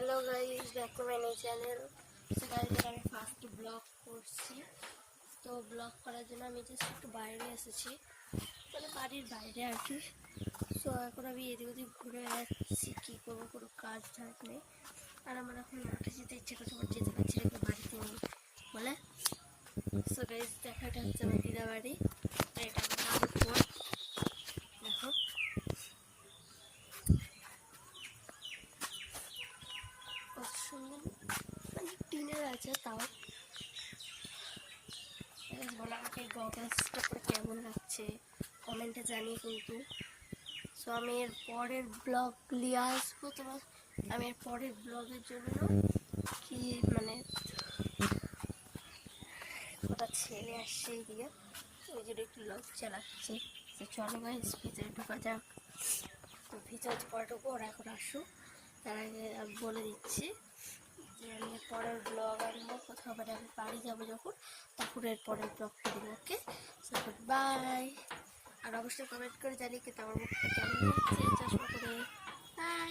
Hello guys, back to my new channel. So guys, আমি first blog করছি। তো blog করার জন্য আমি জাস্ট একটু বাইরে এসেছি, মানে বাড়ির বাইরে আর কি। সো এখন আমি এদিক ওদিক ঘুরে যাচ্ছি, কী করবো, কোনো কাজ ঠাজ নেই। আর আমার এখন মাঠে যেতে ইচ্ছে করছে, আমার যেতে পারছি না, বাড়িতে নেই বলে। সো গাইস, দেখা, এটা হচ্ছে আমার দিদা বাড়ি, আর এটা আমার দাদুর ফোন। দেখো কত সুন্দর, মানে টিনের আছে তাও। বলো আমাকে গগলসটা পরে কেমন লাগছে কমেন্টে জানিয়ে কিন্তু। সো আমি এর পরের ব্লগ নিয়ে আসবো তোমার। আমি এর পরের ব্লগের জন্য কি মানে ওটা ছেলে আসছে এইদিকে, ওই জন্য একটু লজ্জা লাগছে। তো চলো গাইস, ভিতরে ঢোকা যাক। তো ভিতরে পরে ঢুকবো, ওরা এখন আসুক, তার আগে আমি বলে দিচ্ছি যে আমি এর পরের ব্লগ আনবো কোথাও, মানে আমি বাড়ি যাবো যখন, তখন এর পরের ব্লগটা দেবো। ওকে, সো গুড বাই। আর অবশ্যই কমেন্ট করে জানিয়ে কিন্তু আমার মুখটা কেমন লাগছে চশমা করে। বাই।